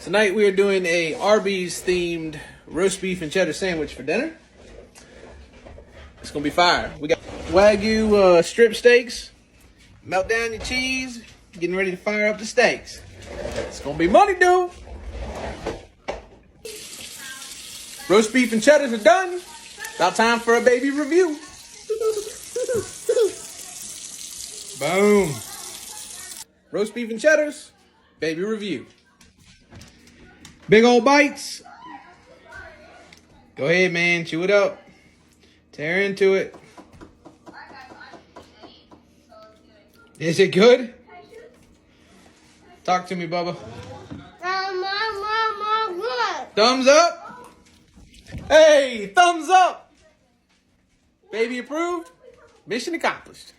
Tonight we are doing a Arby's themed roast beef and cheddar sandwich for dinner. It's gonna be fire. We got Wagyu strip steaks. Melt down your cheese. Getting ready to fire up the steaks. It's gonna be money, dude. Roast beef and cheddars are done. About time for a baby review. Boom. Roast beef and cheddars, baby review. Big old bites. Go ahead, man. Chew it up. Tear into it. Is it good? Talk to me, Bubba. Thumbs up. Hey, thumbs up. Baby approved. Mission accomplished.